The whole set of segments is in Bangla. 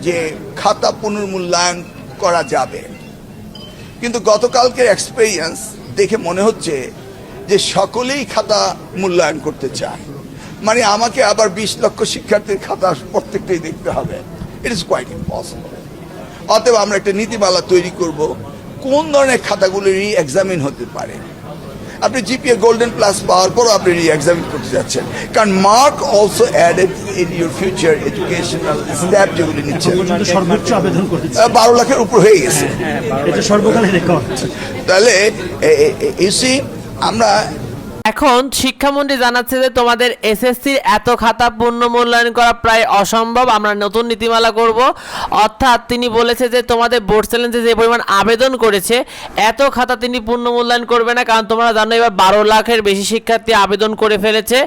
যে খাতা পুনর্মূল্যায়ন করা যাবে, কিন্তু গতকালকের এক্সপেরিয়েন্স দেখে মনে হচ্ছে যে সকলেই খাতা মূল্যায়ন করতে চায়। মানে আমাকে আবার 20 লক্ষ শিক্ষার্থীর খাতা প্রত্যেকটাই দেখতে হবে। It is quite impossible. অতএব আমরা একটা নীতিমালা তৈরি করব কোন ধরনের খাতাগুলো রি এক্সামিন হতে পারে। আপনি জিপিএ গোল্ডেন প্লাস পাওয়ার পরও আপনি রি এক্সামিন করতে যাচ্ছেন, কারণ mark also added in your future educational step যেগুলি নিচ্ছেন। সর্বোচ্চ আবেদন করেছে 12 লাখের উপর হয়ে গেছে। এটা সর্বকালের রেকর্ড। তাহলে ইউসি আমরা এখন শিক্ষামন্ত্রী জানাচ্ছে যে তোমাদের এসএসসির এত খাতা পূর্ণ মূল্যায়ন করা প্রায় অসম্ভব, আমরা নতুন নীতিমালা করব। অর্থাৎ তিনি বলেছে যে তোমাদের বোর্ড চ্যালেঞ্জে যে পরিমাণ আবেদন করেছে এত খাতা তিনি পূর্ণ মূল্যায়ন করবে না, কারণ তোমরা জানো এবার 12 লাখের বেশি শিক্ষার্থী আবেদন করে ফেলেছে।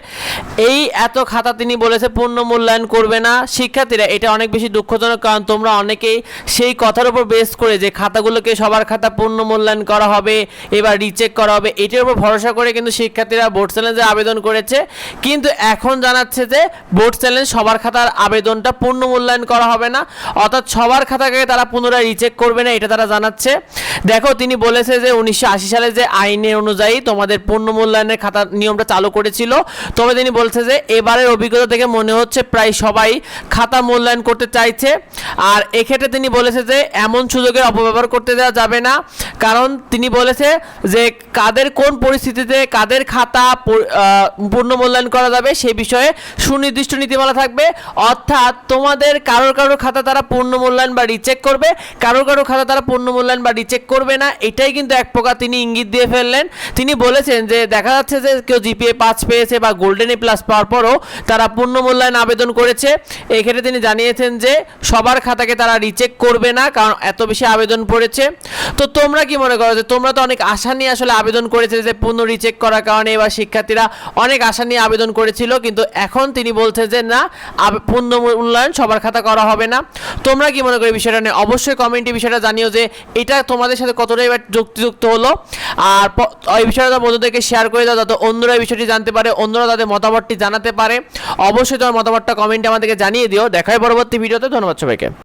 এই এত খাতা তিনি বলেছে পূর্ণ মূল্যায়ন করবে না শিক্ষার্থীরা। এটা অনেক বেশি দুঃখজনক, কারণ তোমরা অনেকেই সেই কথার উপর বেস করে যে খাতাগুলোকে সবার খাতা পূর্ণ মূল্যায়ন করা হবে, এবার রিচেক করা হবে, এটার উপর ভরসা করে কিন্তু শিক্ষার্থীরা বোর্ড চ্যালেঞ্জে আবেদন করেছে। কিন্তু এখন জানাচ্ছে যে বোর্ড চ্যালেঞ্জ সবার খাতার আবেদনটা পূর্ণ মূল্যায়ন করা হবে না, অর্থাৎ সবার খাতাকে তারা পুনরায় রিচেক করবে না, এটা তারা জানাচ্ছে। দেখো তিনি বলেছে যে 1980 সালে যে আইনের অনুযায়ী তোমাদের পূর্ণ মূল্যায়নের খাতার নিয়মটা চালু করেছিল, তবে তিনি বলছে যে এবারের অভিজ্ঞতা থেকে মনে হচ্ছে প্রায় সবাই খাতা মূল্যায়ন করতে চাইছে। আর এক্ষেত্রে তিনি বলেছে যে এমন সুযোগের অপব্যবহার করতে দেওয়া যাবে না, কারণ তিনি বলেছে যে কাদের কোন পরিস্থিতিতে কাদের খাতা পূর্ণ মূল্যায়ন করা যাবে সেই বিষয়ে সুনির্দিষ্ট নীতিমালা থাকবে। অর্থাৎ তোমাদের কারোর খাতা তারা পূর্ণ মূল্যায়ন বা রিচেক করবে, কারোর খাতা তারা পূর্ণ মূল্যায়ন বা রিচেক করবে না। এটাই কিন্তু এক প্রকার তিনি ইঙ্গিত দিয়ে ফেললেন। তিনি বলেছেন যে দেখা যাচ্ছে যে কেউ জিপিএ 5 পেয়েছে বা গোল্ডেন এ প্লাস পাওয়ার পরও তারা পূর্ণ মূল্যায়ন আবেদন করেছে। এক্ষেত্রে তিনি জানিয়েছেন যে সবার খাতাকে তারা রিচেক করবে না, কারণ এত বেশি আবেদন পড়েছে। তো তোমরা কি মনে করো যে তোমরা তো অনেক আশা নিয়ে আসলে আবেদন করেছে যে পূর্ণ রিচেক করার কারণে এবার শিক্ষার্থীরা অনেক আশা নিয়ে আবেদন করেছিল, কিন্তু এখন তিনি বলছে যে না, পূর্ণ মূল্যায়ন সবার খাতা করা হবে না। তোমরা কি মনে করো বিষয়টা নিয়ে অবশ্যই কমেন্টে বিষয়টা জানিও যে এটা তোমাদের সাথে কতটা এবার যুক্তিযুক্ত হলো। আর এই বিষয়টা বন্ধুদেরকে শেয়ার করে দাও যাতে অন্যরা এই বিষয়টি জানতে পারে, অন্যরা তাদের মতামতটি জানাতে পারে। অবশ্যই তোমার মতামতটা কমেন্টে আমাদেরকে জানিয়ে দিও। দেখা হয় পরবর্তী ভিডিওতে। ধন্যবাদ সবাইকে।